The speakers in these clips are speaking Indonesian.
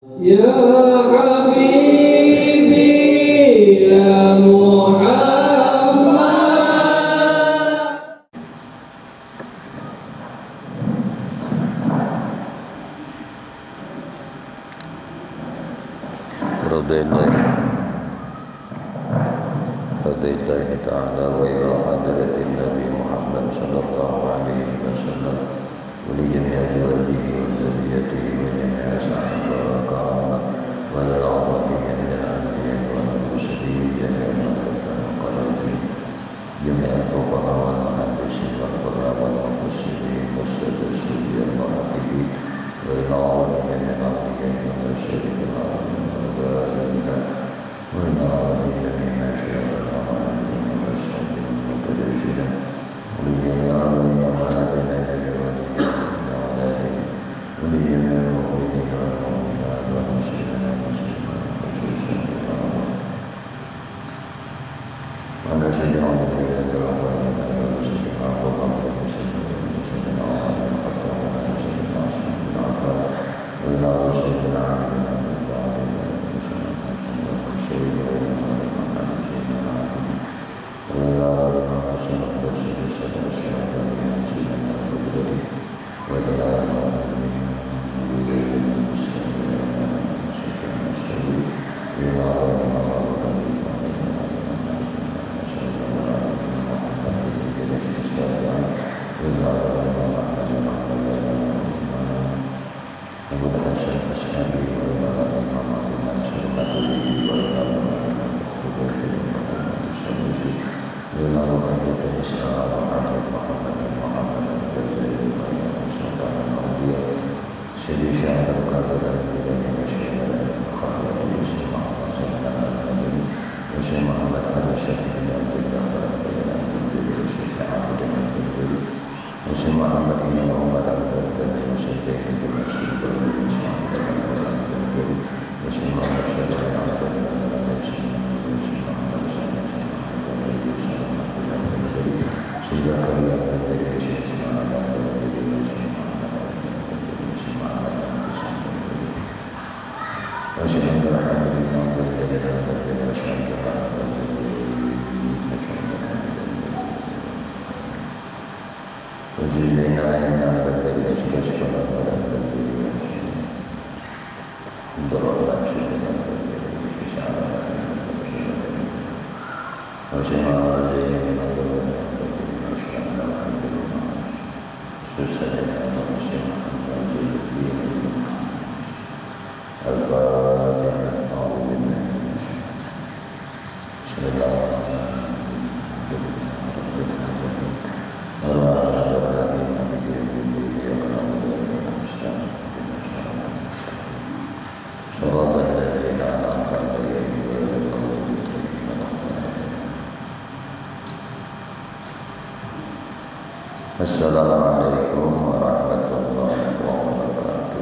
Ya Habibi ya Muhammad. Radaillahi ta'ala wa ila hadratin Nabi Muhammad sallallahu alaihi wasallam wa li jami'i azwajihi wa dzurriyyatihi wa jami'i sahabatihi wa karamah wa la a'lamin min al-anbiya'i wal mursalin jami'an malaikatan muqarrabin jami'an fuqaha wal muhaddisin wal qurra wal mufassirin wa saddasin wal muhaddisin wa ila a'lamin min al-anbiya'i wal mursalin wa ila a'lamin min Assalamualaikum warahmatullahi wabarakatuh.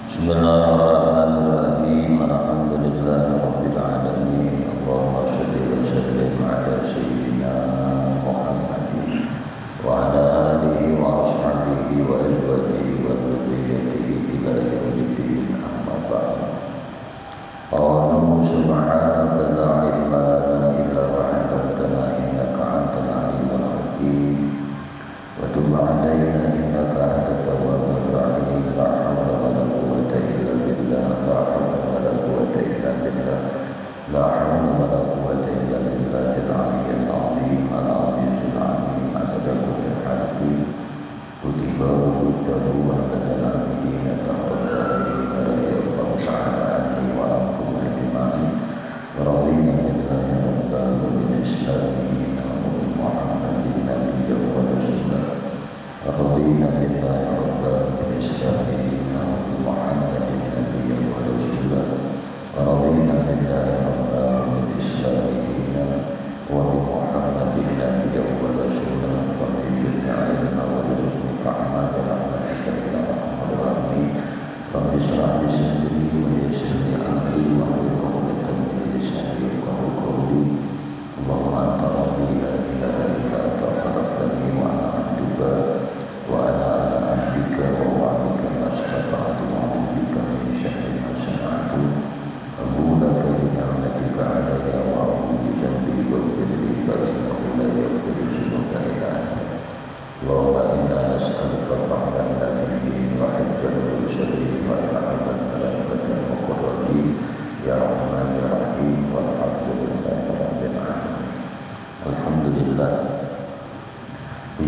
Bismillahirrahmanirrahim. Alhamdulillahirabbil alamin. Allahumma shalli wa sallim ala sayyidina Muhammadin wa ala alihi wa ashabihi wa azwajihi wa dhurriyyatihi ila yaumiddin. Amma ba'd. Qala subhanaka la ilma lana illa ma 'allamtana innaka antal alimul hakim wa tub 'alaina innaka antat tawwabur rahim. La haula wa la quwwata illa billah. La haula wa la quwwata illa billah.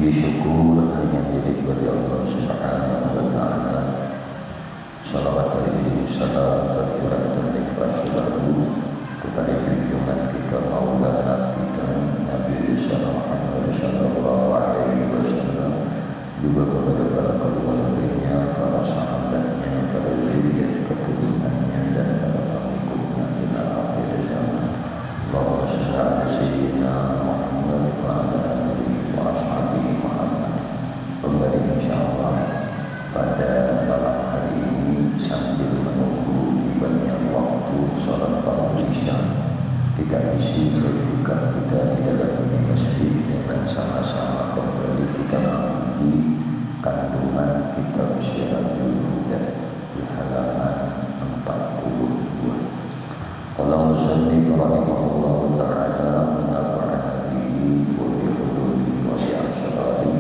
Puji syukur hanya milik bagi Allah Subhanahu wa Ta'ala. Salawat dari salam tercurah dan limpah selalu kepada junjungan kita Maulana kita Nabi Muhammad sallallahu alaihi wasallam, juga kepada para keluarganya, para sahabatnya, para zuriat keturunannya dan para pengikutnya ila akhir zaman. Allahumma shalli ala sayyidina Muhammad wa ala alihi wa ashabihi Muhammad. Kembali insyaallah pada malam hari ini sambil menunggu tibanya waktu salat Isya, kita isi ketika kita di dalam masjid dengan sama-sama kembali kita menguji kandungan kitab Syiarul Huda di halaman 42. Allahumma shalli rahimahullah ta'ala wa nafa'ana bihi wa bi ulumi wa bi asrari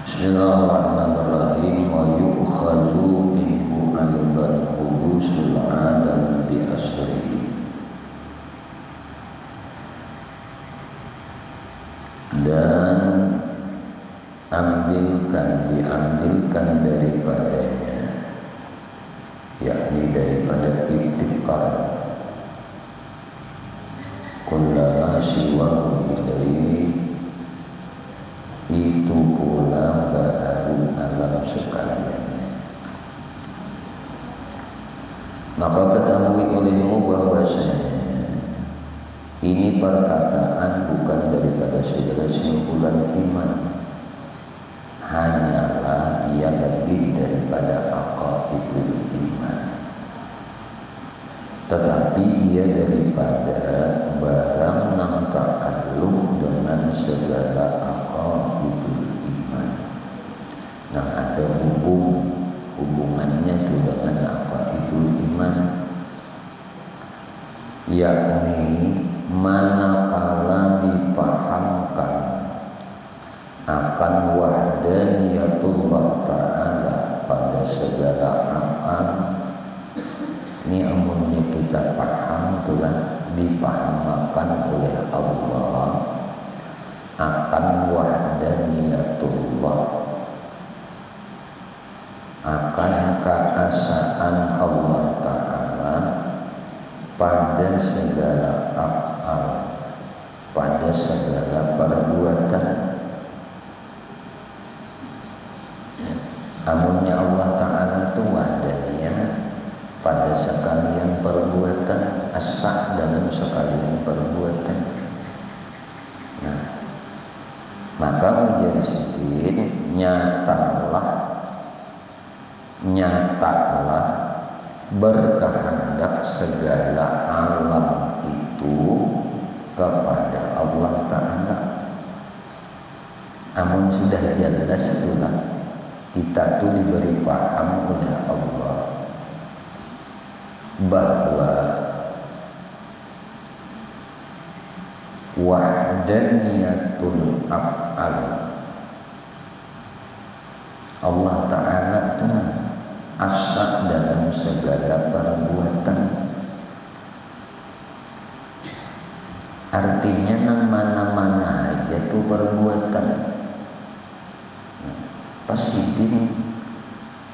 Bismillahirrahmanirrahim. Wa yu'khadhu minhu aydan hubusul adam bi asrihi. Dan diambilkan daripadanya, yakni daripada iftikar, kullama siwahu ilaihi, itu pula baharu alam sekalian. Maka ketahui olehmu bahwasanya ini perkataan bukan daripada segala simpulan iman, hanyalah ia lebih daripada aqaidul iman, tetapi ia daripada barang nang ta'alluq dengan segala aqaidul iman, yang ada hubungannya itu dengan aqaidul iman, yakni manakala dipahamkan akan wahdaniyatullah ta'ala pada segala amal. Ini amunnya kita paham telah dipahamkan oleh Allah akan wahdaniyatullah, akan keesaan Allah Ta'ala pada segala af'al, pada segala perbuatan. Amunnya Allah Ta'ala itu wahdaniyah pada sekalian perbuatan, asa dalam sekalian perbuatan. Nah, maka menjadi sedikit nyatalah berkehendak segala alam itu kepada Allah Ta'ala. Amun sudah jelas itulah kita tuh diberi paham oleh Allah bahwa wahdaniyatul af'al, Allah Ta'ala itu asa dalam segala perbuatan. Artinya nang mana-mana aja tuh perbuatan, pasidin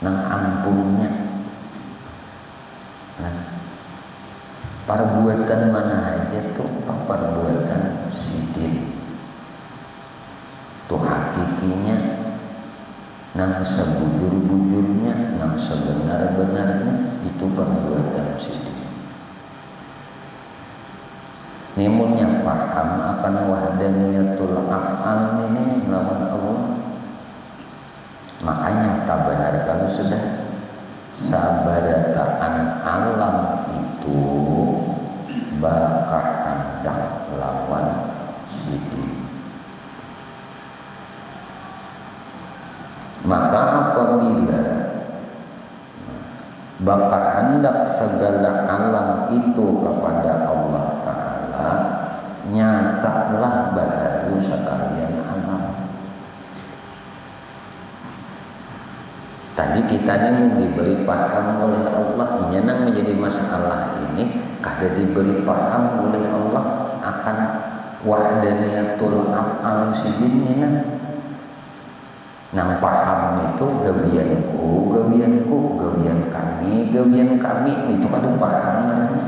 nang ampunnya. Nah, perbuatan mana aja tuh perbuatan sidin tuh hakikinya, nang sebujur-bujurnya, nang sebenar-benarnya itu perbuatan sidin. Namunnya paham akan wahdaniyatul af'al ini lawan Allah, makanya tak benar kalau sudah sabarataan alam itu bakal hendak lawan sidin. Maka apabila bakal hendak segala alam itu kepada Allah Ta'ala, nyatalah baru sekalian alam. Tadi kita ini diberi paham oleh Allah, yang menjadi masalah ini kada diberi paham oleh Allah akan wahdaniyatul af'al sidinina nang paham itu gawianku, gawian kami itu kada paham ngarannya.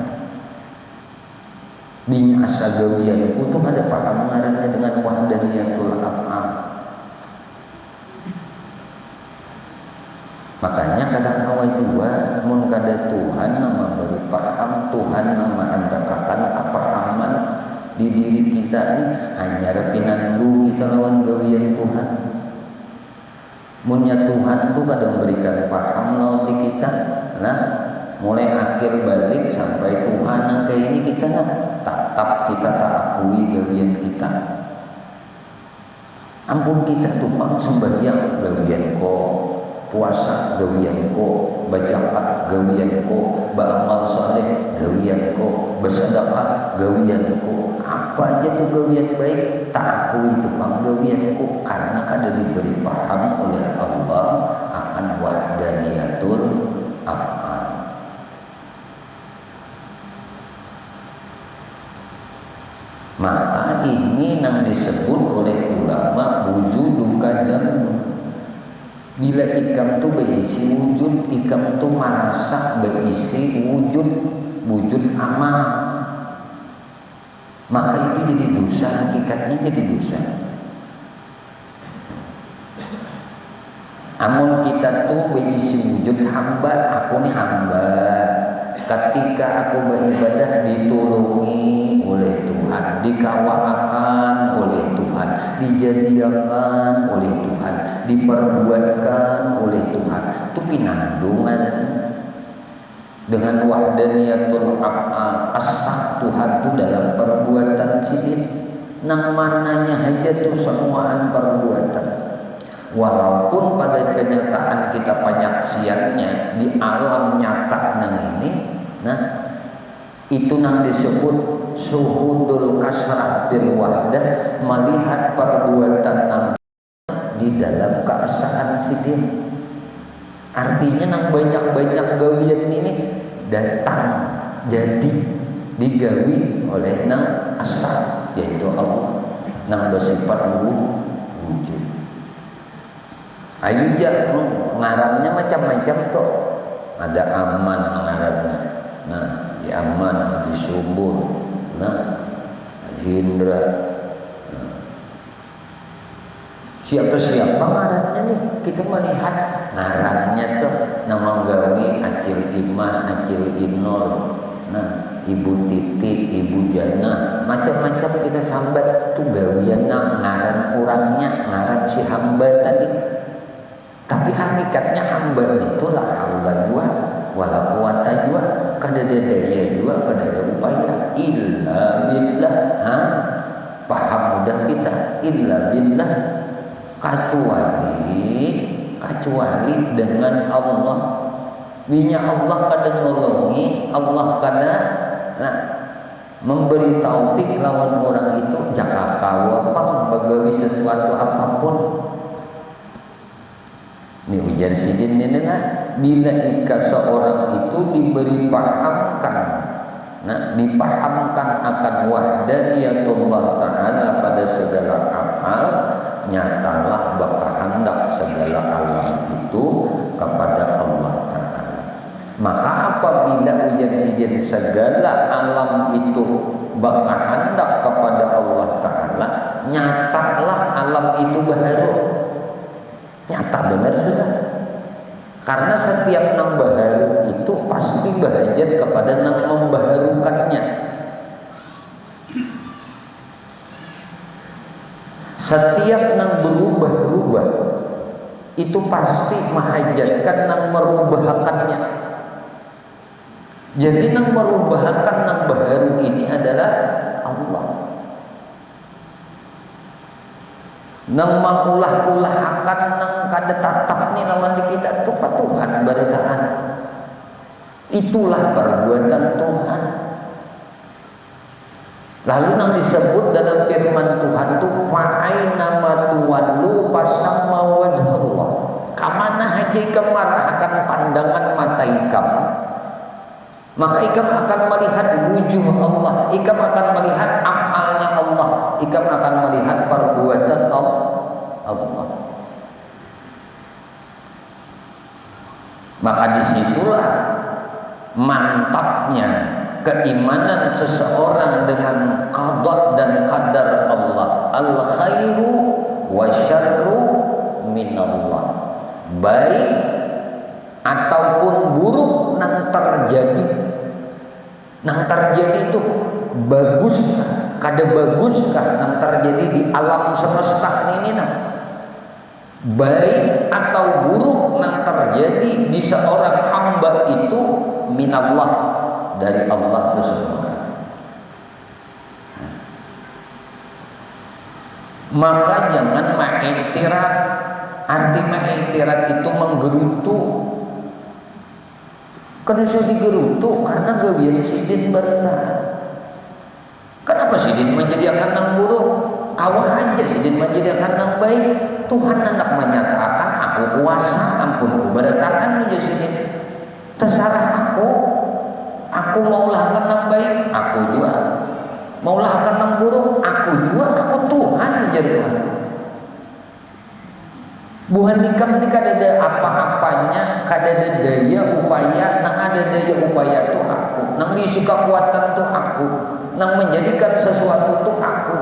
Binyasa gawianku itu kada paham ngarannya dengan wahdaniyatul af'al. Makanya kada kawai dua mun kada Tuhan nama beri paham, Tuhan nama andakakan kepahaman di diri kita ini hanya pinandu kita lawan gawian Tuhan. Munnya Tuhan tuh kada memberikan paham lawan di kita, nah mulai akhir balik sampai Tuhan yang kayak ini kita nah tetap kita tak akui gawian kita. Ampun kita tumpang sembahyang gawian ko, puasa gawian ko, bajakat gawian ko, beramal saleh gawian ko, bersedekah gawian ko, apa aja tuh gawian baik tak akui tumpang gawian ko karena kada diberi paham oleh Allah akan wahdaniyatul af'al. Maka ini yang disebut oleh ulama wujudu kajamun. Bila ikam tu berisi wujud, ikam tu merasa berisi wujud amal, maka itu jadi dosa, hakikatnya jadi dosa. Amun kita tu berisi wujud hamba, aku ni hamba. Ketika aku beribadah ditolongi oleh Tuhan, dikawakan oleh Tuhan, dijadikan oleh Tuhan, diperbuatkan oleh Tuhan. Itu pinandungan dengan wahdaniyatul af'al, asa Tuhan itu dalam perbuatan sidin. Nang mananya aja tuh semuaan perbuatan. Walaupun pada kenyataan kita penyaksiannya di alam nyata nang ini, nah itu nang disebut suhudul kasrah bil wahdah, melihat perbuatan nang di dalam keesaan sidin. Artinya nang banyak-banyak gawian ini datang jadi digawi oleh nang asa, yaitu Allah nang bersifat wujud. Ayu jak ngarannya macam-macam tuh. Ada aman ngarannya. Nah, di aman, di subur. Nah, di hindra. Nah. Siapa-siapa ngarannya nih? Kita melihat ngarannya tuh nama gawi acil imah, acil inol. Nah, ibu titi, ibu jana, macam-macam kita sambat tuh gawian ngaran orangnya, ngaran si hamba tadi. Tapi hakikatnya hamba itulah haula jua wala quwata jua, kada ada daya jua, kada ada upaya illa billah. Paham mudah kita illa billah, kecuali dengan Allah. Binya Allah kada nolongi, Allah kada memberi taufik lawan orang itu jaka kawapang bagawi sesuatu apapun. Ini ujar sidin ini lah, bila ika seorang itu diberi pahamkan, nah dipahamkan akan wahdaniyatullah ta'ala pada segala amal, nyatalah berkehendak segala alam itu kepada Allah Ta'ala. Maka apabila ujar sidin segala alam itu berkehendak kepada Allah Ta'ala, nyatalah alam itu baharu. Nyata benar sudah. Karena setiap nang baharu itu pasti berhajat kepada nang membaharukannya. Setiap nang berubah-ubah itu pasti menghajatkan nang merubahkannya. Jadi nang merubahkan nang baharu ini adalah Allah. Nang mengulah-ulah akan nang kada tatap ni lawan di kita tu Tuhan beritaan. Itulah perbuatan Tuhan. Lalu nang disebut dalam firman Tuhan tu fa'aina ma tuwallu fasamma wajhullah. Kamana haja ikam marahkan pandangan mata ikam, maka ikam akan melihat wujud Allah, ikam akan melihat afalnya Allah, ikam akan melihat perbuatan Allah. Maka disitulah mantapnya keimanan seseorang dengan qada dan qadar Allah. Al khairu wa syarru minallah. Baik ataupun buruk nang terjadi. Nang terjadi itu baguskah, kada baguskah nang terjadi di alam semesta ini nah. Baik atau buruk nang terjadi di seorang hamba itu minallah, dari Allah itu semua. Maka jangan mengiktirat. Arti mengiktirat itu menggerutu. Kada usah digerutu karena gawian sidin bertahan. Kenapa sidin menjadikan nang buruk? Kawah aja sidin menjadikan nang baik. Tuhan hendak menyatakan aku kuasa, ampunku bertahan menjadi sidin. Terserah aku maulah nang baik, aku juga. Maulah nang buruk, aku juga. Aku Tuhan menjadi Tuhan. Buhan nikam ini kada ada apa-apanya, kada ada daya upaya, nang ada daya upaya tuh aku, nang ngisi kekuatan tuh aku, nang menjadikan sesuatu tuh aku.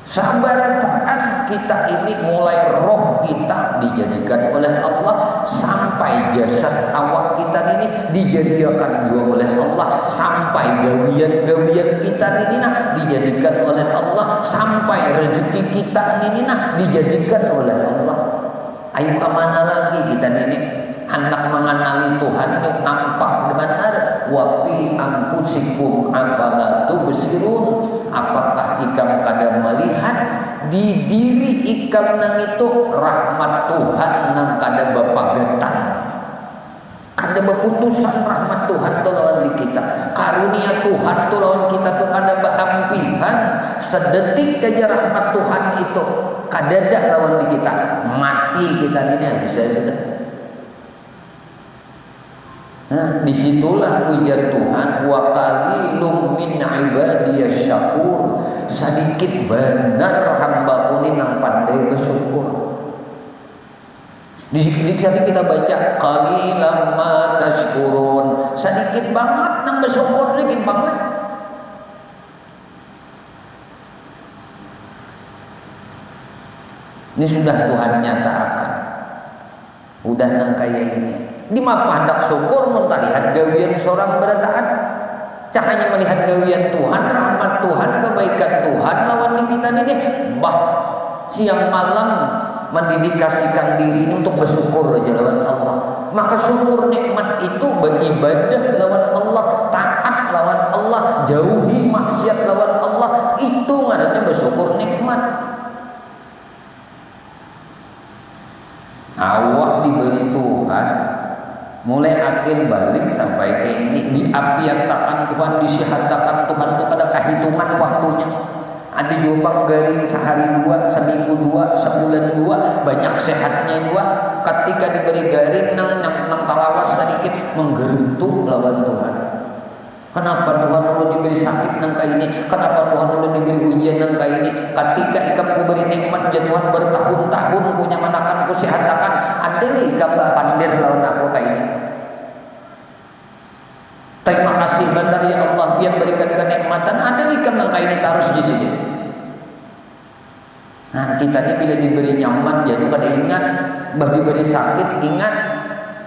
Sabarataan kita ini mulai roh kita dijadikan oleh Allah sampai jasad awak kita ini dijadikan juga oleh Allah, sampai gawian-gawian kita ini nah dijadikan oleh Allah, sampai rezeki kita ini nah dijadikan oleh Allah. Ayo kemana lagi kita ini hendak mengenali Tuhan yang nampak dengan ada wapi ampusikum apala tubsirun. Apakah ikam kada melihat di diri ikam nang itu rahmat Tuhan nang kada bapagatan, kada beputusan rahmat Tuhan tu lawan di kita, karunia Tuhan tu lawan kita tu kada beampihan. Sedetik saja rahmat Tuhan itu kada ada lawan di kita, mati kita ini bisa sudah. Nah, disitulah ujar Tuhan, wa qalilum min ibadiyasy syakur. Sedikit benar hamba ini nang pandai bersyukur. Di sini kita baca qalilam ma tashkurun. Sedikit banget nang bersyukur, sedikit banget. Ini sudah Tuhan nyatakan. Udah nang kayak ini. Di mapa hendak syukur mentalihat gawian seorang berataan. Cahanya melihat gawian Tuhan, rahmat Tuhan, kebaikan Tuhan lawan kita ini. Bah, siang malam mendedikasikan diri untuk bersyukur aja lawan Allah. Maka syukur nikmat itu beribadah lawan Allah, taat lawan Allah, jauhi maksiat lawan Allah. Itu ngarannya bersyukur nikmat. Awak diberi Tuhan, mulai akhir balik sampai ke ini diapiatakan Tuhan, disihatakan Tuhan itu ada kehitungan waktunya. Ada juga garing sehari dua, seminggu dua, sebulan dua, banyak sehatnya dua. Ketika diberi garing nang talawas sedikit menggerutu lawan Tuhan. Kenapa Tuhan perlu diberi sakit nang kayak ini? Kenapa Tuhan perlu diberi ujian nang kayak ini? Ketika ikam kuberi nikmat ya Tuhan bertahun-tahun punya manakan kusihatakan, ada ikam pandir lawan aku kayak ini. Terima kasih benar ya Allah biar berikan kenikmatan. Ada ikam nang kayak ini taruh di sini. Nah kita ini bila diberi nyaman jadi pada ingat, bah diberi sakit ingat.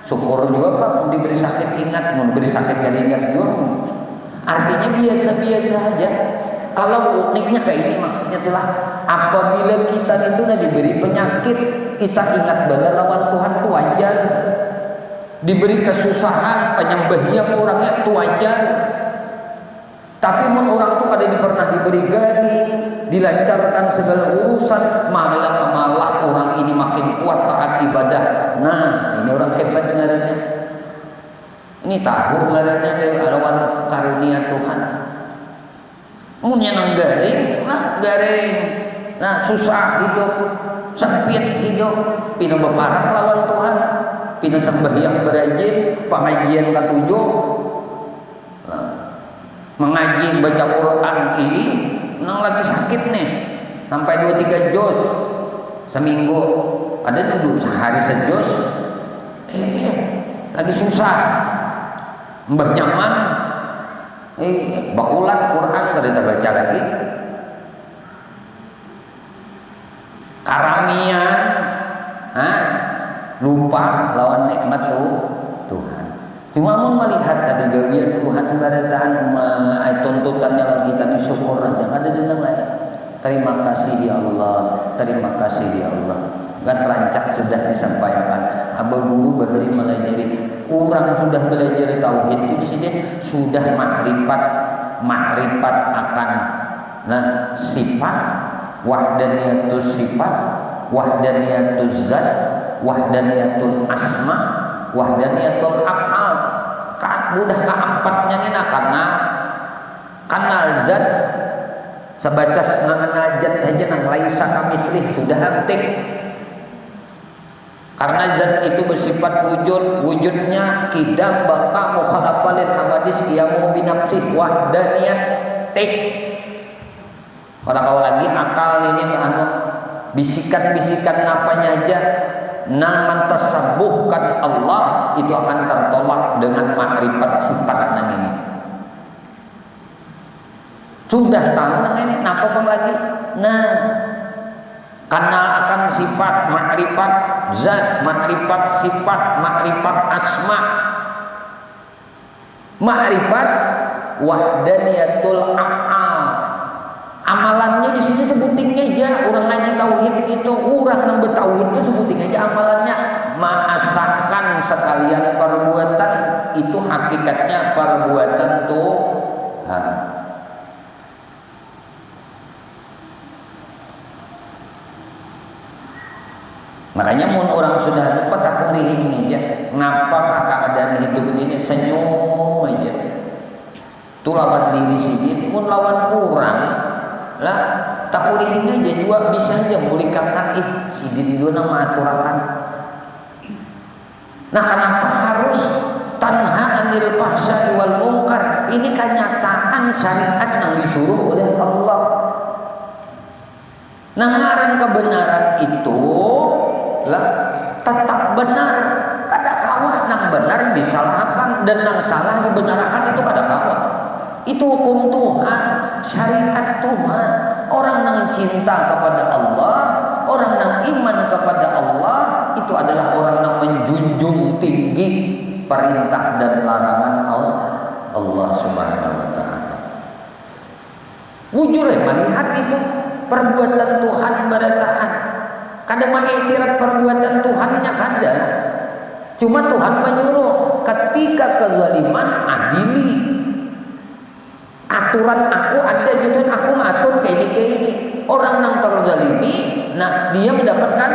Syukur juga Pak, mau diberi sakit ingat, mau diberi sakit gak ingat juga. Artinya biasa-biasa aja. Kalau uniknya kayak ini maksudnya itulah apabila kita itu udah diberi penyakit, kita ingat benar lawan Tuhan itu wajar. Diberi kesusahan, penyembahnya orangnya itu wajar. Tapi orang tuh kada pernah diberi garing, dilancarkan segala urusan, malah orang ini makin kuat taat ibadah. Nah, ini orang hebat ngarannya. Ini tahu ngarannya dari lawan karunia Tuhan. Mun nang garing, nah garing. Nah, susah hidup, sempit hidup, pina beparang lawan Tuhan, pina sembahyang berajin, pengajian ketujuh. Nah, mengaji baca Quran ini nang lagi sakit nih sampai 2-3 jos seminggu, ada dulu sehari sejos, lagi susah mbah nyaman bakulan Quran kada baca lagi, karamian lupa lawan nikmat Tuhan. Cuma mau melihat tadi gawian Tuhan barataan tuntutan dalam kita ini syukur aja, ada di lain. Terima kasih ya Allah, terima kasih ya Allah. Kan rancak sudah disampaikan. Abah guru bahari melajari, orang sudah belajar tauhid itu di sini sudah makrifat akan sifat, wahdaniyatus sifat, wahdaniyatus zat, wahdaniyatul asma, wahdaniyatul af'al. Mudah keempatnya ini karena zat sebatas mengenal zat aja nang laisa kamislih sudah antik. Karena zat itu bersifat wujudnya kidam baka mukhalafalil hawadis qiyamuhu binafsih wahdaniyat tik. Kalau kau lagi akal ini bisikan-bisikan napanya aja nang mentasabbuhkan Allah itu akan tertolak dengan makrifat sifat nang ini. Sudah tahu nang ini napa pun lagi. Kenal akan sifat, makrifat zat, makrifat sifat, makrifat asma, makrifat wahdaniyatul af'al. Amalannya di sini sebutin aja, orang ngaji tauhid itu, orang yang bertauhid itu sebutin aja amalannya. Maasakan sekalian perbuatan itu hakikatnya perbuatan Tuhan. Makanya mun orang sudah lupa tak rihing aja, ngapa keadaan hidup ini senyum aja. Tu lawan diri sendiri, mun lawan orang lah tak rihing aja juga bisa aja mulikan si diri dua nama aturakan. Nah kenapa harus tanha anil fahsya'i wal munkar? Ini kenyataan syariat yang disuruh oleh Allah. Nah ngaran kebenaran itu lah tetap benar, kada kawa nang benar disalahkan dan nang salah dibenarkan itu kada kawa. Itu hukum Tuhan, syariat Tuhan. Orang yang cinta kepada Allah, orang yang iman kepada Allah itu adalah orang yang menjunjung tinggi perintah dan larangan Allah Subhanahu wa taala. Wujud melihat itu perbuatan Tuhan berataan. Kada mengiktiraf perbuatan Tuhannya kada. Cuma Tuhan menyuruh ketika kezaliman adili. Aturan aku ada gitu, aku mengatur kayak ini. Orang yang terzalimi, nah dia mendapatkan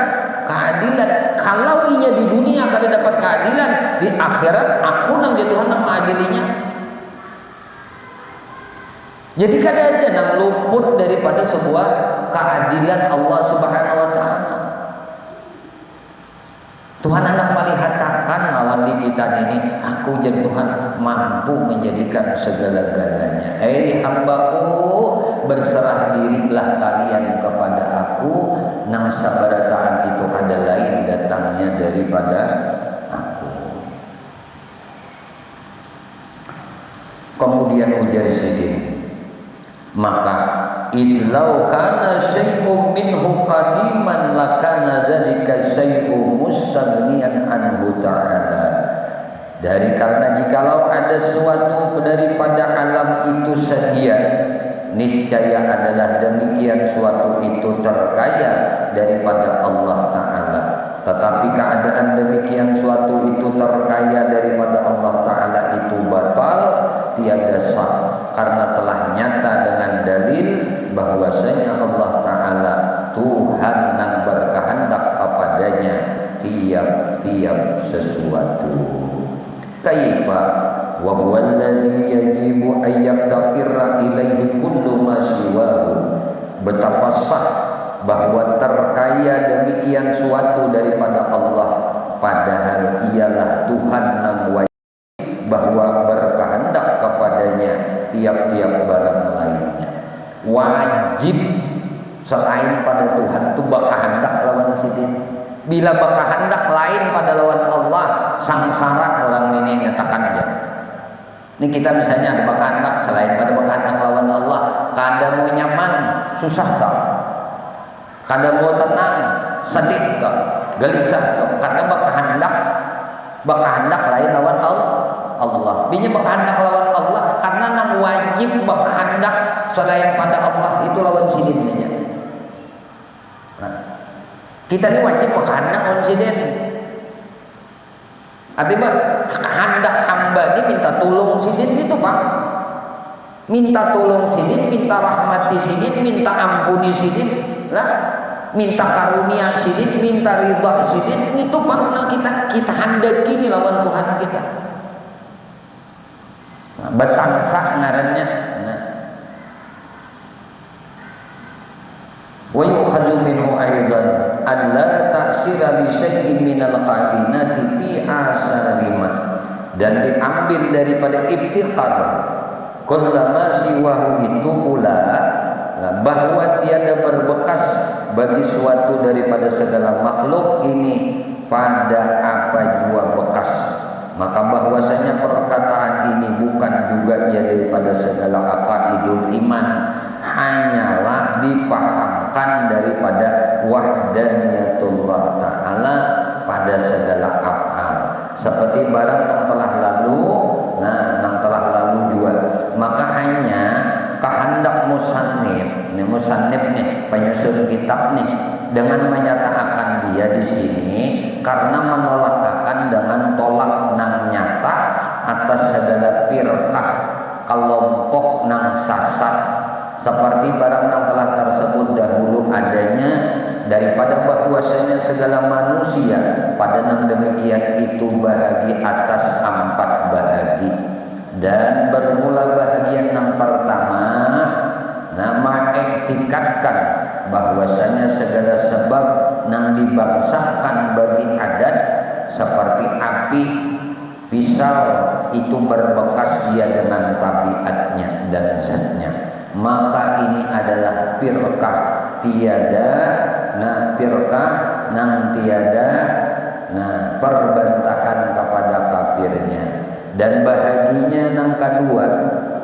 keadilan. Kalau inya di dunia kada dapat keadilan, di akhirat aku nang dia Tuhan nang mengadilinya. Jadi kada ada nang luput daripada sebuah keadilan Allah Subhanahu wa taala. Tuhan hendak melihatkan lawan di kita ini, aku jadi Tuhan mampu menjadikan segala-galanya. Hambaku, berserah dirilah kalian kepada aku, nang sabarataan itu ada lain datangnya daripada aku. Kemudian ujar sidin, maka islau kana syai'un minhu qadiman lakana dzalika syai'un mustaghniyan anhu ta'ala. Dari karena jikalau ada sesuatu daripada alam itu sedia, niscaya adalah demikian suatu itu terkaya daripada Allah Ta'ala. Tetapi keadaan demikian suatu itu terkaya daripada Allah Ta'ala itu batal, tiada sah, karena telah nyata dengan dalil bahwasanya Allah Ta'ala Tuhan yang berkehendak kepadanya tiap-tiap sesuatu. Kaifa wa huwa alladhi yajibu an yaftaqirra ilaihi kullu ma siwahu. Betapa sah bahwa terkaya demikian suatu daripada Allah, padahal ialah Tuhan yang wajib bahwa berkehendak kepadanya tiap-tiap wajib selain pada Tuhan itu bakahandak lawan sidin. Bila bakahandak lain pada lawan Allah, sangsara orang ini nyatakan aja. Ini kita misalnya ada bakahandak selain pada bakahandak lawan Allah, kada mau nyaman, susah tak? Kada mau tenang, sedih tak? Gelisah tak? Kada bakahandak lain lawan Allah. Binya bakahandak lawan Allah karena nang wajib bakahandak selain pada Allah itu lawan sidinnya. Nah, kita ini wajib bakahandak lawan sidin. Artinya kehendak hamba ini minta tolong sidin itu Pak. Minta tolong sidin, minta rahmati sidin, minta ampuni sidin, lah, minta karunia sidin, minta ridha sidin, itu Pak kita handaki ini lawan Tuhan kita. Nah, betangsa ngarannya. Nah. Wa yukhadhu minhu aidan an la ta'sira li syai'in minal qainati fi asarima, dan diambil daripada iftiqar kullama siwahu itu pula bahwa tiada berbekas bagi suatu daripada segala makhluk ini pada apa jua bekas, maka bahwasanya perkataan ini bukan juga ia daripada segala aqaidul iman, hanyalah dipahamkan daripada wahdaniyatullah ta'ala pada segala af'al, seperti barang yang telah lalu, yang telah lalu juga. Maka hanya kehendak musannif nih, penyusun kitab nih, dengan menyatakan dia di sini karena menolakkan dengan tolak nang nyata atas segala firqah kelompok nang sasat, seperti barang yang telah tersebut dahulu adanya daripada bahwasanya segala manusia pada nang demikian itu bahagi atas 4 bahagi, dan bermula bahagian yang pertama nama iktikadkan bahwasanya segala sebab nang dibangsakan bagi adat seperti api, pisau itu berbekas dia dengan tabiatnya dan zatnya, maka ini adalah firqah tiada firqah nang tiada perbantahan kepada kafirnya. Dan bahaginya nang kedua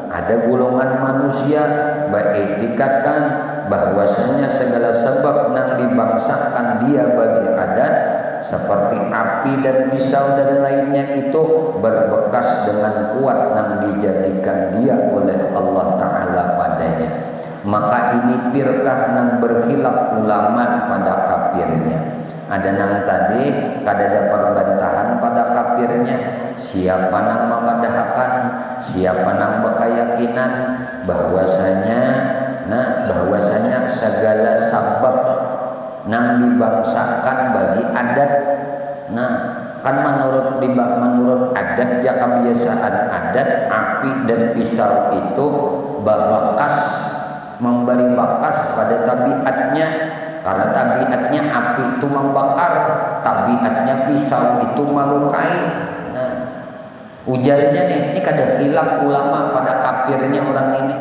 ada golongan manusia beriktikadkan bahwasanya segala sebab nang dibangsakan dia bagi adat seperti api dan pisau dan lainnya itu berbekas dengan kuat nang dijadikan dia oleh Allah Ta'ala padanya, maka ini firqah nang berkhilaf ulama pada kafirnya. Ada nang tadi kadada perbantahan pada kafirnya, siapa nang mengadakan, siapa nang berkeyakinan bahwasanya segala sebab nang dibangsakan bagi adat. Kan menurut adat ya, kebiasaan adat api dan pisau itu berbekas, memberi bekas pada tabiatnya. Karena tabiatnya api itu membakar, tabiatnya pisau itu melukai. Ujarnya nih, ini kada khilaf ulama pada kafirnya orang ini.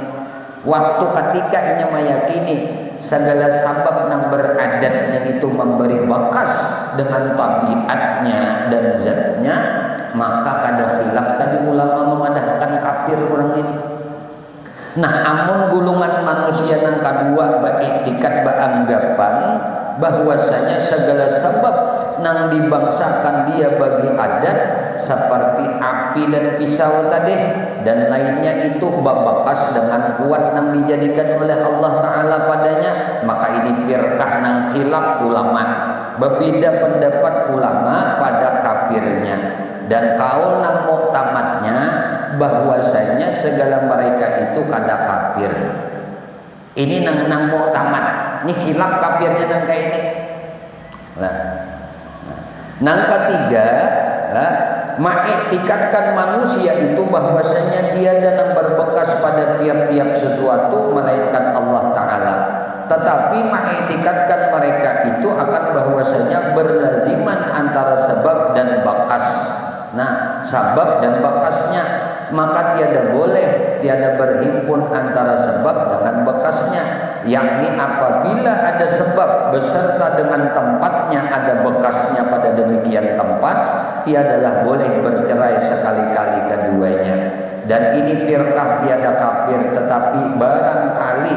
Waktu ketika ini meyakini segala sebab yang beradat yang itu memberi bekas dengan tabiatnya dan zatnya, maka kada khilaf tadi ulama memadahkan kafir orang ini. Nah, amun gulungan manusia yang kedua beriktikad beranggapan bahwasanya segala sebab nang dibangsakan dia bagi adat seperti api dan pisau tadi dan lainnya itu berbekas dengan kuat nang dijadikan oleh Allah Ta'ala padanya, maka ini firqah nang khilaf ulama, berbeda pendapat ulama pada kafirnya. Dan kaul nang muktamadnya bahwasanya segala mereka itu kada kafir. Ini nang muktamad. Ini khilaf kafirnya nang kayak ini. Nang ketiga, mengiktikadkan manusia itu bahwasanya tiada nang berbekas pada tiap-tiap sesuatu melainkan Allah Ta'ala. Tetapi mengiktikadkan mereka itu akan bahwasanya berlaziman antara sebab dan bekas. Sebab dan bekasnya, maka tiada boleh tiada berhimpun antara sebab dengan bekasnya, yakni apabila ada sebab beserta dengan tempatnya ada bekasnya pada demikian tempat, tiadalah boleh bercerai sekali-kali keduanya. Dan ini firqah tiada kafir, tetapi barangkali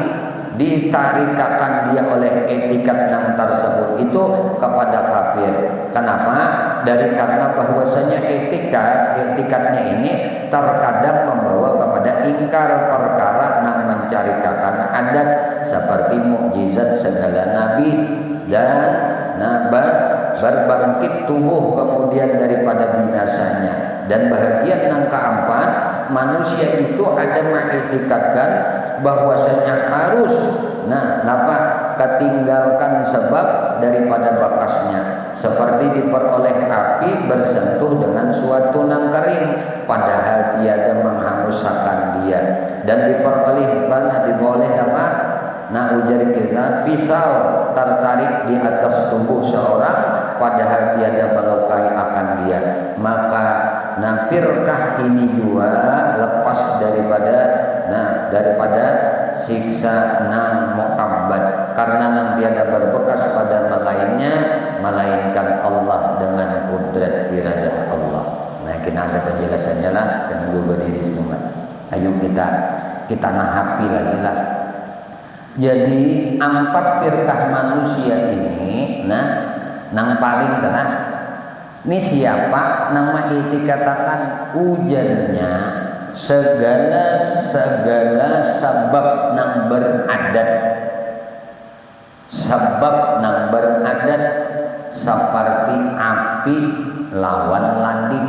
ditarikakan dia oleh etikat yang tersebut itu kepada kafir. Kenapa? Karena bahwasanya etikatnya ini terkadang membawa kepada ingkar perkara yang mencarikakan adat seperti mukjizat segala nabi dan berbangkit tubuh kemudian daripada binasanya. Dan bahagian yang keempat, manusia itu ada mengetikatkan bahwasanya harus ketinggalkan sebab daripada bakasnya, seperti diperoleh api bersentuh dengan suatu nang kering padahal tiada menghanguskan dia, dan diperoleh ujar kisah pisau tertarik di atas tubuh seorang padahal tiada melukai akan dia. Maka firqah ini juga lepas daripada siksa nang mu'abbad, karena nang tiada berbekas pada melainnya melainkan Allah dengan kudrat iradah Allah. Nah, kita ada penjelasannya lah, dan gue berdiri semua. Ayo kita nahapi lagi lah. Jadi 4 firqah manusia ini, nang paling tenang. Ini siapa? Nama itu katakan ujarnya segala sebab nang beradat. Sebab nang beradat seperti api lawan landing,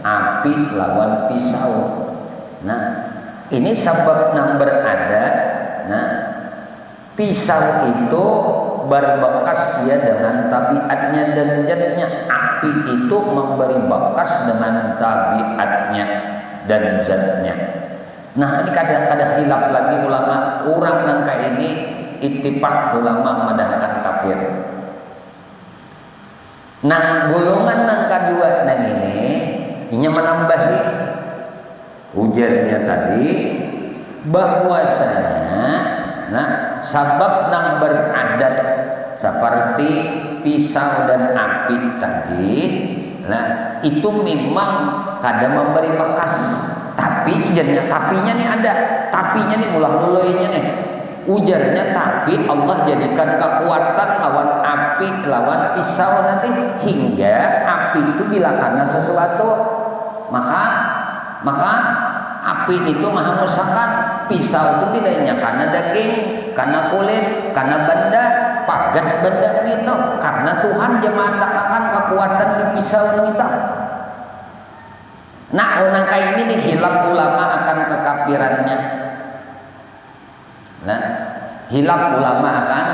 api lawan pisau. Ini sebab nang beradat. Pisau itu berbekas dia dengan tabiatnya dan zatnya. Api itu memberi bekas dengan tabiatnya dan zatnya. Ini kadang-kadang hilaf lagi ulama. Orang nangka ini ittifaq ulama madahkan kafir. Golongan nangka dua ini menambahi ujarnya tadi bahwasanya sabab nang beradat seperti pisau dan api tadi, itu memang kadang memberi bekas, tapi tapinya nih ada, tapinya nih mulah dulunya nih ujarnya, tapi Allah jadikan kekuatan lawan api lawan pisau nanti hingga api itu bila karena sesuatu maka api itu menghanguskan, pisau itu bilanya karena daging, karena kulit, karena benda, pagat benda itu. Karena Tuhan jemaah katakan kekuatan di pisau itu. Orang kayak ini nih hilaf ulama akan kekafirannya. Hilaf ulama akan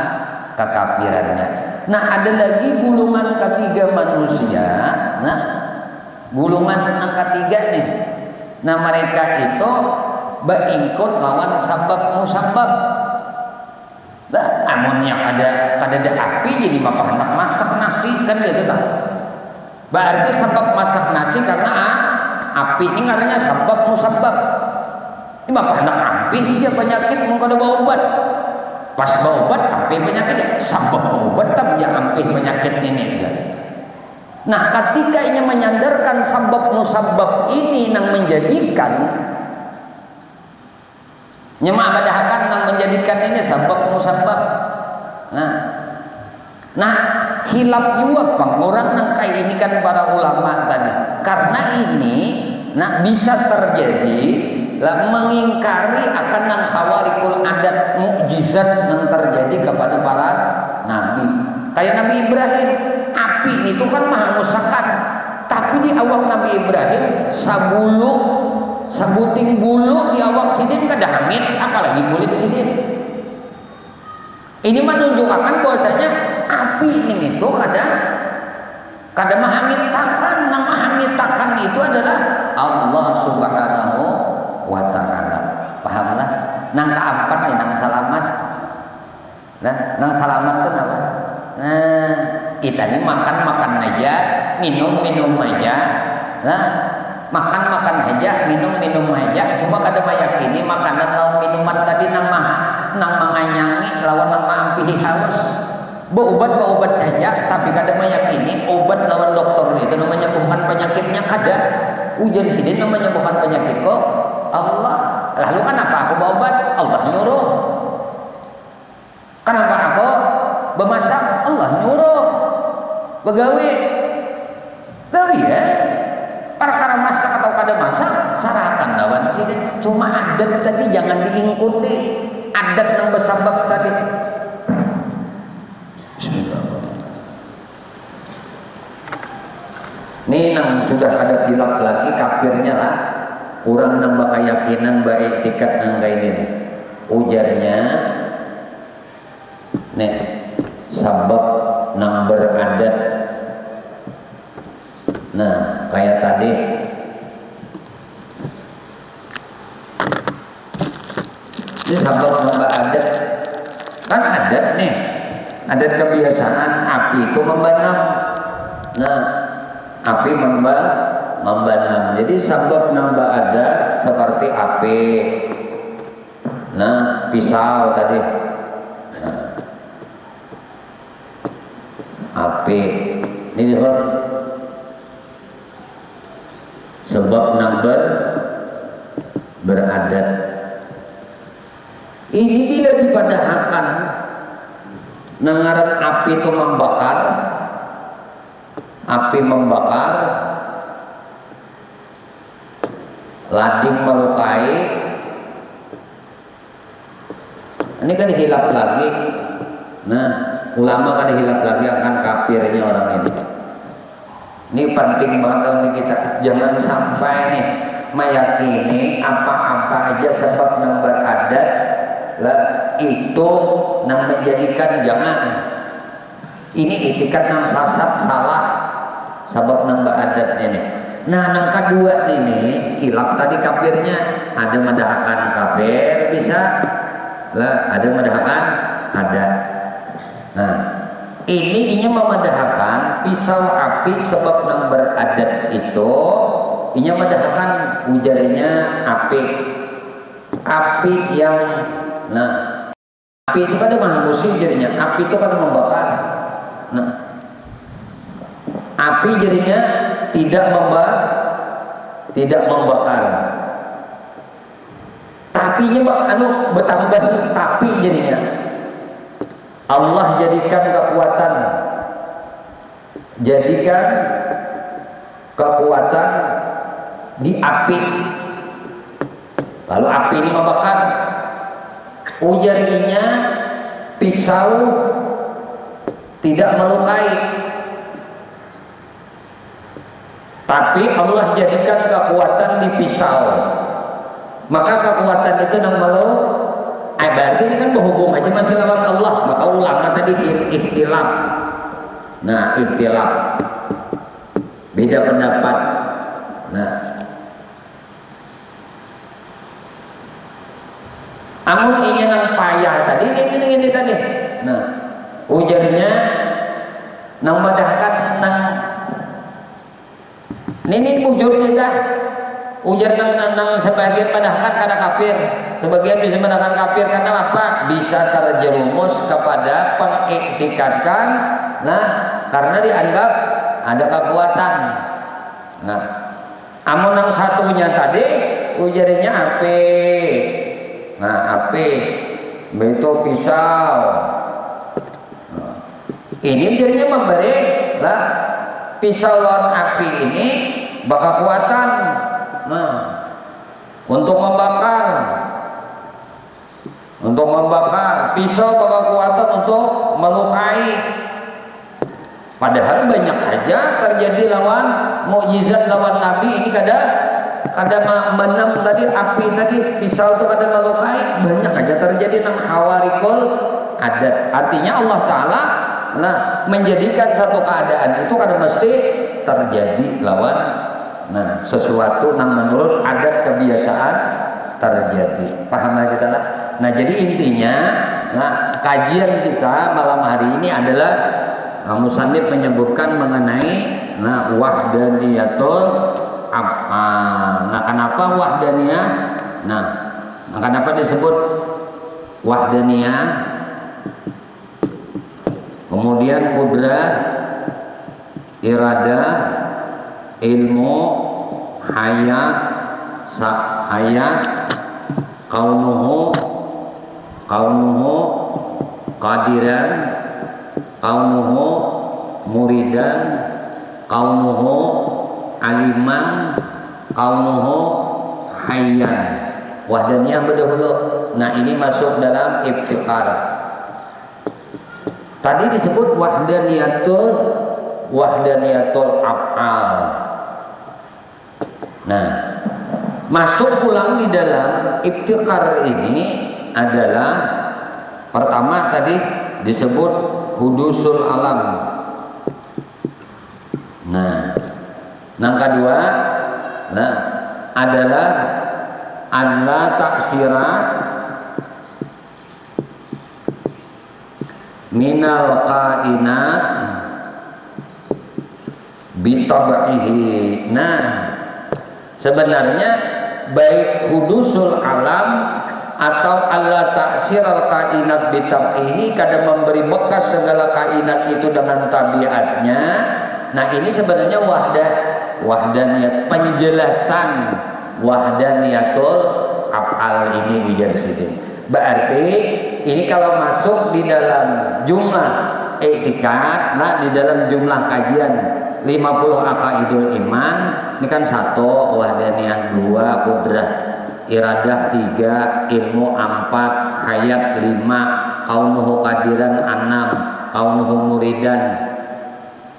kekafirannya. Ada lagi golongan ketiga manusia. Golongan yang ketiga nih. Mereka itu beingkut lawan sabab musabab. Amunnya ada api jadi bapak hendak masak nasi kan gitu tak. Berarti sabab masak nasi karena api ini karena sabab musabab. Ini bapak hendak api dia penyakit mau kada bawa obat. Pas bawa obat api penyakit sabab obat tak dia api penyakit ini dia. Ketika ini menyandarkan sabab musabab ini yang menjadikan nyemadahakan yang menjadikan ini sabab musabab. Hilaf juga orang yang kayak ini kan para ulama tadi. Karena ini bisa terjadi mengingkari akan yang khawarikul adat mukjizat yang terjadi kepada para nabi. Kayak Nabi Ibrahim, api itu kan menghanguskan, tapi di awak Nabi Ibrahim sabuting bulu di awak sidin kada hamid, apalagi kulit sidin. Ini menunjukkan bahwasanya api ini itu kada menghangitakan. Yang menghangitakan itu adalah Allah Subhanahu wa ta'ala. Pahamlah? Nang keempat nih, nang salamat. Nang salamat itu apa? Kita ini makan aja, minum aja. makan aja, minum aja, cuma kada mayakini makanan lawan minuman tadi nang manganyangi lawan nang maampihi haus. Berobat aja, tapi kada meyakini obat lawan dokter itu namanya bukan penyakitnya, kada. Ujar sini namanya bukan penyakit kok Allah. Lalu kenapa aku berobat? Allah nyuruh. Kenapa aku bemasak? Allah nyuruh. Begawi ya. Perkara masak atau kada masak, saratan lawan sini. Cuma adat tadi jangan diikuti. Adat yang bersabab tadi. Ini nang sudah ada khilaf lagi kafirnya lah. Orang nambah keyakinan baik tiket nang kayak ini. Ujarnya, nih sabab nang beradat. Nah kayak tadi. Ini sabab nambah adat. Kan adat nih. Adat kebiasaan api itu membanam. Nah, api membanam. Jadi sabab nambah adat seperti api. Nah, pisau tadi. Nah, api. Ini lihat. Sebab nambah beradat. Ini bila dipadahkan nangaran api itu membakar, lading melukai. Ini kan hilap lagi. Nah, ulama kan hilap lagi akan kafirnya orang ini. Ini penting banget nih kita. Jangan sampai nih meyakini apa-apa aja sebab nang beradat lah itu nang menjadikan jangan. Ini itikat nang sasat salah sebab nang beradat ini. Nah nang kedua ini hilaf tadi kafirnya, ada mendahkan kafir bisa lah, ada mendahkan ada. Nah ini memedahkan pisau api sebab nang beradat itu inya mendahkan ujarnya api yang nah api itu kan menghangusi jadinya, api itu kan membakar. Nah api jadinya tidak membakar, tapi bertambah tapi jadinya Allah jadikan kekuatan di api, lalu api ini membakar. Ujarnya pisau tidak melukai, tapi Allah jadikan kekuatan di pisau, maka kekuatan itu nang berarti ini kan berhubung aja masih lawan Allah. Maka ulama tadi ikhtilaf. Nah ikhtilaf beda pendapat. Nah amun ingin nang payah tadi ini tadi. Nah ujarnya nang medahkan nang ini bujurnya dah. Ujar nang sebagian medahkan kada kafir, sebagian bisa medahkan kafir karena apa? Bisa terjerumus kepada pengiktikadkan. Nah karena dianggap ada kekuatan. Nah amun nang satunya tadi ujarnya api. Nah api itu pisau. Nah, ini jadinya memberi lah pisau lawan api ini bakal kekuatan. Nah untuk membakar pisau bakal kekuatan untuk melukai. Padahal banyak saja terjadi lawan mukjizat lawan Nabi ini kada menang tadi api tadi pisau itu kada melukai, banyak aja terjadi nang hawarikul adat. Artinya Allah Ta'ala menjadikan satu keadaan itu kada mesti terjadi lawan sesuatu nang menurut adat kebiasaan terjadi. Paham lah kita lah. Nah jadi intinya kajian kita malam hari ini adalah musannif menyebutkan mengenai wahdaniyatul abd. af'al. Nah, kenapa wahdaniyah? Nah, kenapa disebut wahdaniyah? Kemudian kudrat, iradah, ilmu, hayat, kaunuhu, qadiran, kaunuhu muridan, kaunuhu aliman, kaunuhu hayyan. Wahdaniyah berdahulu. Nah, ini masuk dalam iftiqar. Tadi disebut wahdaniyatul af'al. Nah, masuk pulang di dalam iftiqar ini adalah pertama tadi disebut hudusul alam. Nah, yang kedua adalah alla taksira minal kainat bitab'ihi. Nah, sebenarnya baik hudusul alam atau alla taksiral kainat bitab'ihi, kadang memberi bekas segala kainat itu dengan tabiatnya. Nah, ini sebenarnya wahdaniyat, penjelasan wahdaniyatul af'al ini ujar sini. Berarti ini kalau masuk di dalam jumlah i'tikad, nah di dalam jumlah kajian 50 aqaidul iman, ini kan 1 wahdaniyah, 2 qudrah, iradah 3, ilmu 4, hayat 5, kaunuhu qadiran 6, kaunuhu muridan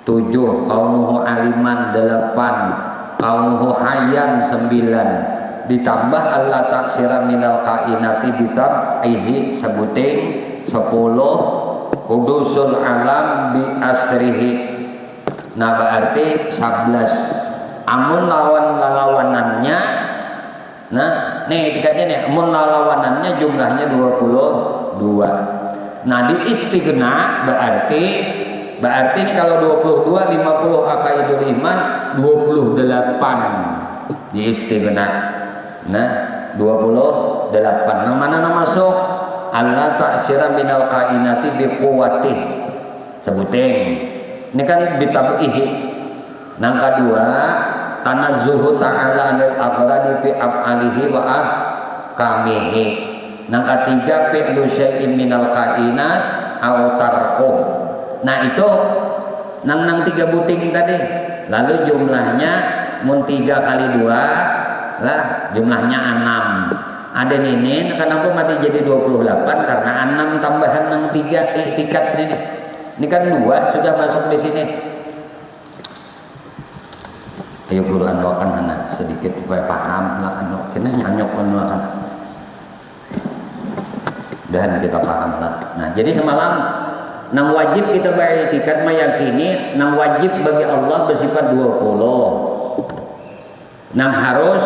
7, kaunuhu aliman 8, kaunuhu hayyan 9, ditambah Allah taksira minal kainati bitab'ihi sebuting 10, hudusul alam bi asrihi. Nah, berarti 11. Amun lawanannya, nah nih etikatnya nih, amun lawanannya jumlahnya 22. Nah, di istighna berarti ini kalau 22 50 aqaidul iman 28 di istighna. Nah, 28. Nah, mana masuk Allah ta'syira minal kainati biquwatih sebuting. Ini kan bitab'ihi. Yang kedua, tanazzuhu ta'ala anil aghradi fi af'alihi wa ahkamihi. Yang ketiga, fi'lu syai'in minal kainat aw tarkuh. Nah, itu nang 3 buting tadi. Lalu jumlahnya mun 3 kali 2 lah jumlahnya 6. Ada ini kenapa mati jadi 28? Karena 6 tambahan nang 3 i'tikad ini. Ini kan 2 sudah masuk di sini. Ayo Quran doakan anak sedikit supaya paham lah anu kena nyanyok kan. Dan kita paham lah. Nah, jadi semalam nang wajib kita beriktikad meyakini nang wajib bagi Allah bersifat 20. Nang harus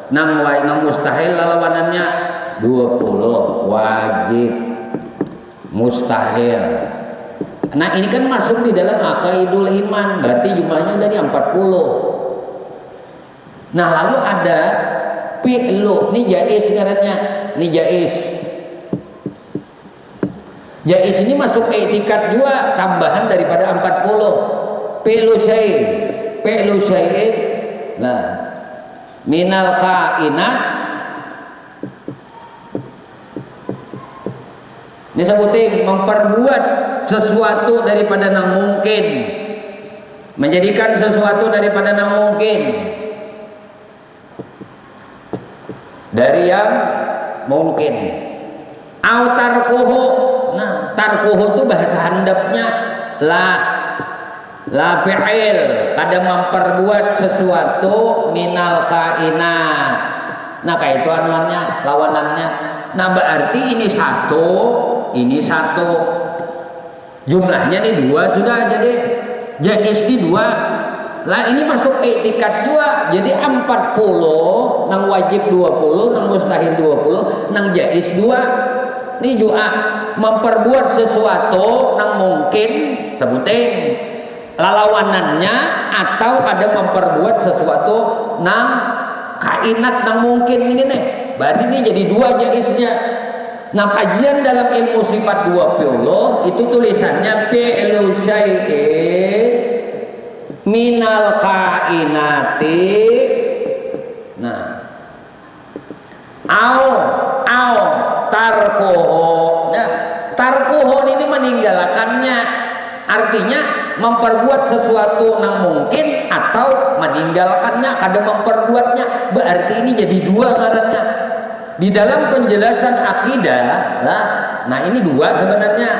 nang mustahil lawanannya 20. Wajib, mustahil. Nah, ini kan masuk di dalam aqaidul iman, berarti jumlahnya dari 40. Nah, lalu ada fi'lu, ini jaiz ngarannya, ini jaiz. Jaiz ini masuk i'tikad juga, tambahan daripada 40. Fi'lu syai', nah, minal kainat. Ini sebutin memperbuat sesuatu daripada yang mungkin, menjadikan sesuatu daripada yang mungkin dari yang mungkin. Au tarkuhu. Nah, tarkuhu itu bahasa handapnya la fi'il, kadang memperbuat sesuatu minal kainat. Nah, kayak itu anuannya, lawanannya. Nah, berarti ini satu. Jumlahnya nih 2 sudah, jadi jaiz di 2. Lah ini masuk i'tikad 2. Jadi 40 nang wajib 20, nang mustahil 20, nang jaiz 2. Ini juga memperbuat sesuatu nang mungkin sebutin lalawanannya atau kada memperbuat sesuatu nang kainat nang mungkin ini nih. Berarti ini jadi dua jaisnya. Nah, kajian dalam ilmu sifat 20 itu tulisannya fi'lu syai'in minal kainati. Nah, au tarkuhu. Nah, tarkuhu ini meninggalkannya. Artinya memperbuat sesuatu yang mungkin atau meninggalkannya, kada memperbuatnya. Berarti ini jadi dua ngarannya. Di dalam penjelasan akidah, nah ini dua sebenarnya.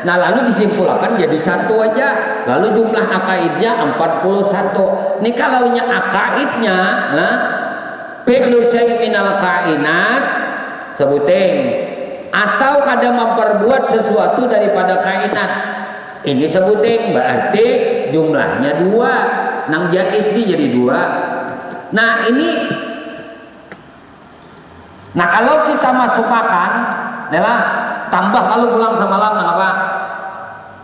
Nah, lalu disimpulkan jadi satu aja. Lalu jumlah akaidnya 41. Ini kalaunya akaidnya, fi'lu syai' minal kainat sebuting, atau kada memperbuat sesuatu daripada kainat, ini sebuting. Berarti jumlahnya dua. Nang jais ini jadi dua. Nah ini, nah kalau kita masukkan, adalah tambah kalau pulang semalam nang apa?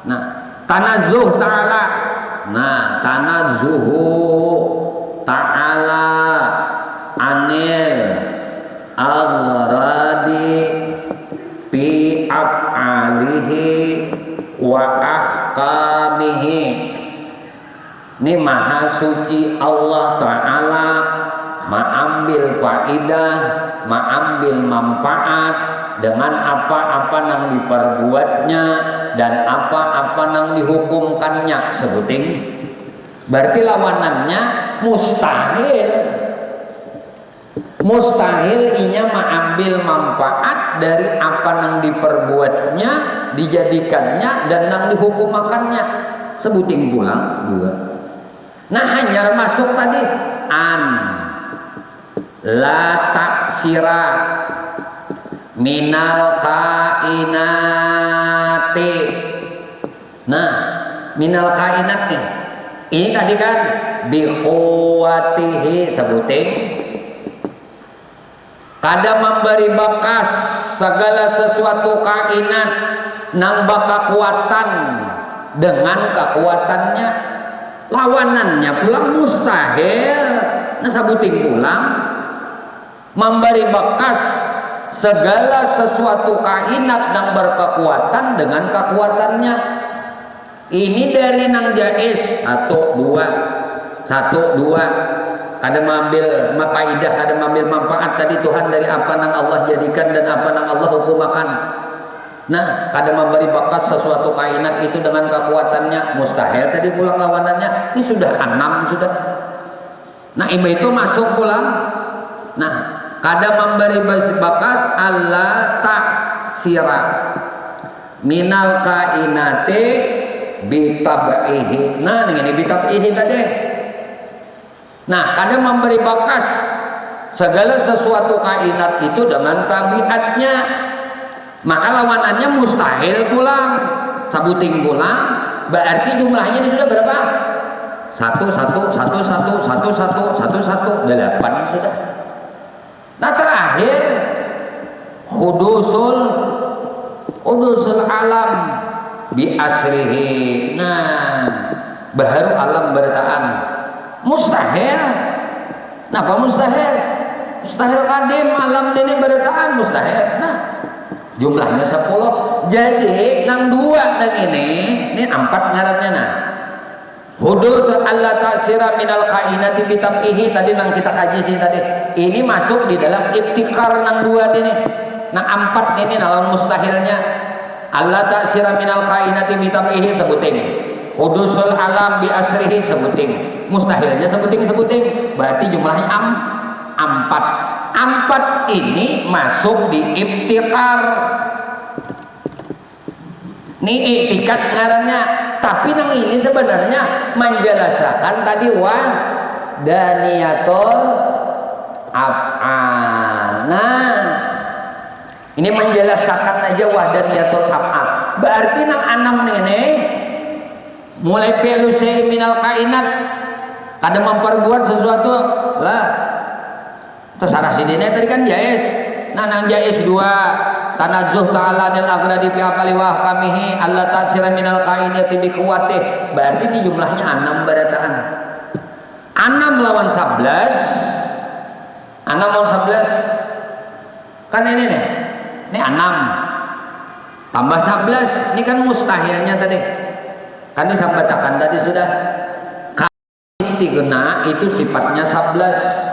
Nah, tanazuh ta'ala. Nah, tanazuhu ta'ala anil aghradi fi af'alihi wa ahkamihi. Ini maha suci Allah Ta'ala, mengambil faidah, mengambil manfaat dengan apa-apa yang diperbuatnya dan apa-apa yang dihukumkannya sebuting. Berarti lawanannya mustahil. Mustahil inya mengambil manfaat dari apa yang diperbuatnya, dijadikannya dan yang dihukumakannya. Sebuting pulang dua. Nah, hanya masuk tadi an la taksira minal kainati. Nah, minal kainat nih. Ini tadi kan biquwatihi sebuting. Kada memberi bekas segala sesuatu kainat nang kekuatan dengan kekuatannya. Lawanannya pulang mustahil. Nah, sebuting pulang memberi bekas segala sesuatu kainat yang berkekuatan dengan kekuatannya. Ini dari nang jais. Satu dua kada mengambil faidah, kada mengambil manfaat tadi Tuhan dari apa nang Allah jadikan dan apa nang Allah hukumakan. Nah, kada memberi bekas sesuatu kainat itu dengan kekuatannya, mustahil tadi pulang lawanannya. Ini sudah 6 sudah. Nah, itu masuk pulang. Nah, kada memberi bekas Allah taksira minal kainati bitab'ihi. Nah, ini bitab'ihi tadi. Nah, kada memberi bekas segala sesuatu kainat itu dengan tabiatnya. Maka lawanannya mustahil pulang. Sabuting pulang. Berarti jumlahnya ini sudah berapa? 1 1 1 1 1 1 1 1 1 8 sudah. Nah, terakhir hudusul alam bi asrihi. Nah, baharu alam bertaan. Mustahil. Napa mustahil? Mustahil kadim alam ini bertaan mustahil. Nah, jumlahnya 10. Jadi nang 2 nang ini 4 ngarannya. Nah, hudus Allah taksira minal kainati bitab'ihi tadi nang kita kaji sih tadi. Ini masuk di dalam ibtikar nang 2 ini. Nang 4 ini dalam mustahilnya. Allah taksira minal kainati bitab'ihi sebuting. Hudusul alam bi asrihi sebuting. Mustahilnya sebuting. Berarti jumlahnya 4. 4 ini masuk di ibtikar. Ini iktikat ngarannya. Tapi nang ini sebenarnya menjelaskan tadi wahdaniyatul af'al. Nah, ini menjelaskan aja wahdaniyatul af'al. Berarti nang 6 ini mulai fi'lu syai' minal kainat kada memperbuat sesuatu lah. Terserah sidine tadi kan jais. Nah, nang jais 2 tanazzuh ta'ala nil agradi fi afali wa ahkamihi alla taksira minal qaidati bi quwwatih. Berarti ini jumlahnya 6 barataan. 6 lawan 11. 6 lawan 11. Kan ini nih. Ini 6 tambah 11. Ini kan mustahilnya tadi. Kan disambatakan tadi sudah. Istighna itu sifatnya 11.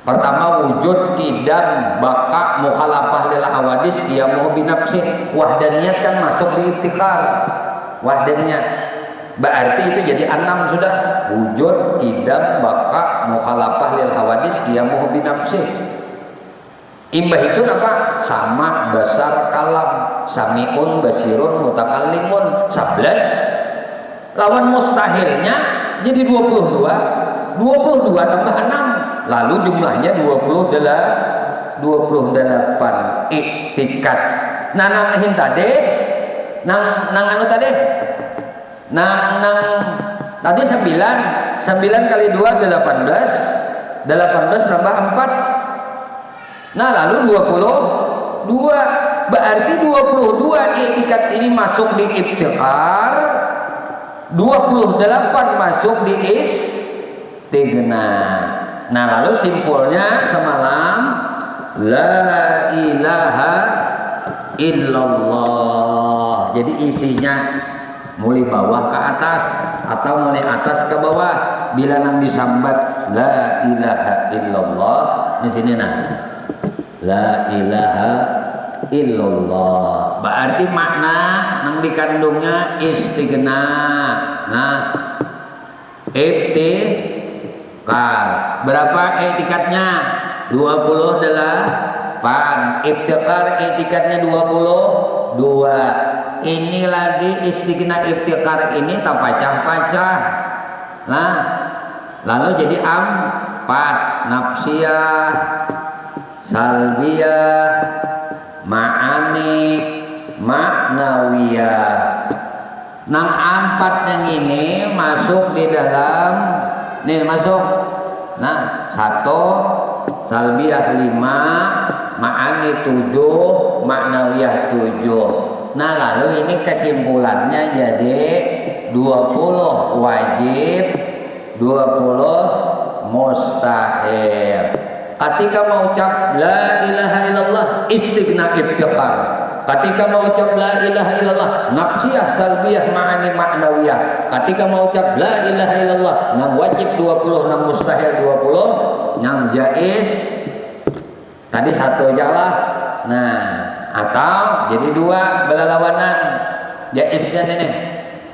Pertama wujud, kidam, baka, mukhalafah lil hawadis, qiyamuhu binafsih. Wahdaniyat kan masuk di ibtikar. Wahdaniyat. Berarti itu jadi 6 sudah. Wujud, kidam, baka, mukhalafah lil hawadis, qiyamuhu binafsih. Imbah itu apa? Sama, basar, kalam, samiun, basirun, mutakallimun. 11 lawan mustahilnya jadi 22. 22 tambah 6 lalu jumlahnya 28 iktikat. Nah nang tadi nang anu tadi nang tadi 9 kali 2 18 tambah 4. Nah lalu 22 berarti 22 iktikat ini masuk di ibtikar, 28 masuk di istighna. Nah lalu simpulnya semalam la ilaha illallah. Jadi isinya mulai bawah ke atas atau mulai atas ke bawah. Bila nang disambat la ilaha illallah di sini nah la ilaha illallah berarti makna nang dikandungnya istighna. Nah berapa etikatnya? 28. Ibtikar etikatnya 22. Ini lagi istighna ibtikar ini tak pacah-pacah. Nah, lalu jadi 4. Nafsiyah, salbiyah, ma'ani, maknawiyah. 4 yang ini masuk di dalam nih masuk. Nah 1 salbiyah 5, ma'ani 7, maknawiyah 7. Nah lalu ini kesimpulannya jadi 20 wajib, 20 mustahil. Ketika mengucap la ilaha illallah istighna ibtikar. Ketika mengucap la ilaha illallah nafsiyah, salbiyah, ma'ani, maknawiyah. Ketika mengucap la ilaha illallah nang wajib 20, nang mustahil 20, nang jaiz tadi 1 aja lah. Nah atau jadi 2 belalawanan jaiznya ini.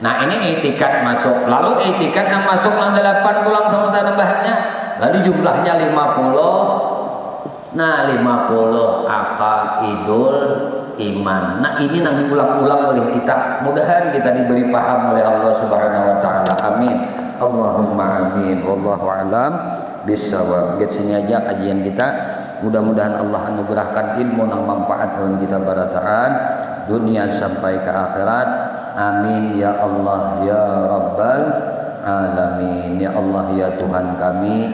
Nah ini itikat masuk. Lalu itikat nang masuk nang 8 pulang sama tambahannya. Lalu jumlahnya 50. Nah 50 aqaidul iman. Nah ini nang diulang-ulang oleh kita. Mudahan kita diberi paham oleh Allah Subhanahu wa taala. Amin. Allahumma amin. Wallahu a'lam bissawab. Get sini aja kajian kita. Mudah-mudahan Allah anugerahkan ilmu nang manfaat bagi kita barataan dunia sampai ke akhirat. Amin ya Allah ya Rabbal alamin. Ya Allah ya Tuhan kami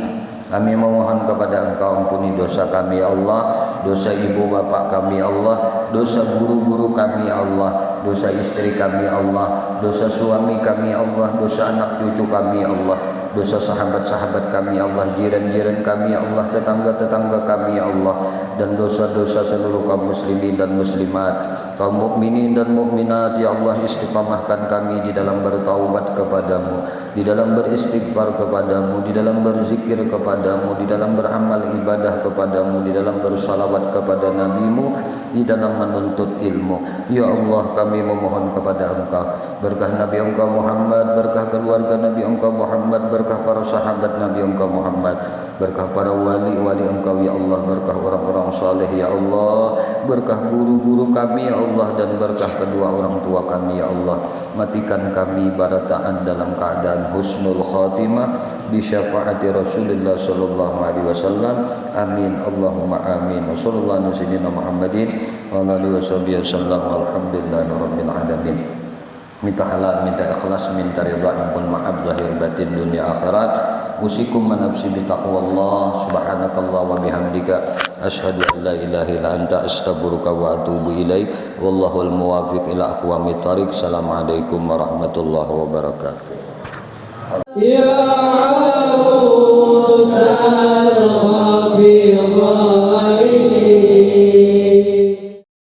memohon kepada Engkau ampuni dosa kami ya Allah, dosa ibu bapak kami ya Allah, dosa guru-guru kami ya Allah, dosa istri kami ya Allah, dosa suami kami ya Allah, dosa anak cucu kami ya Allah, dosa sahabat-sahabat kami ya Allah, jiran-jiran kami ya Allah, tetangga-tetangga kami ya Allah, dan dosa-dosa seluruh kaum muslimin dan muslimat, kaum mukminin dan mukminat ya Allah. Istiqamahkan kami di dalam bertaubat kepadamu, di dalam beristighfar kepadamu, di dalam berzikir kepadamu, di dalam beramal ibadah kepadamu, di dalam bersalawat kepada nabimu, di dalam menuntut ilmu. Ya Allah, kami memohon kepada Engkau berkah Nabi Engkau Muhammad, berkah keluarga Nabi Engkau Muhammad, berkah para sahabat Nabi Engkau Muhammad, berkah para wali-wali Engkau ya Allah, berkah orang-orang saleh ya Allah, berkah guru-guru kami ya Allah, dan berkah kedua orang tua kami ya Allah. Matikan kami barataan dalam keadaan husnul khatimah bi syafaati Rasulullah sallallahu alaihi wasallam. Amin. Allahumma amin. Wa sallallahu alaihi Muhammadin wa alihi wasallam. Alhamdulillahirabbil alamin. Minta halal, minta ikhlas, minta ridha, ampun maaf zahir batin dunia akhirat. Usikum manafsi bi taqwallah. Subhanakallah wa bihamdi bihamdika asyhadu an la ilaha illa anta astaghfiruka wa atubu ilaik. Wallahul muwaffiq ila aqwamit thariq. Assalamualaikum warahmatullahi wabarakatuh. Ya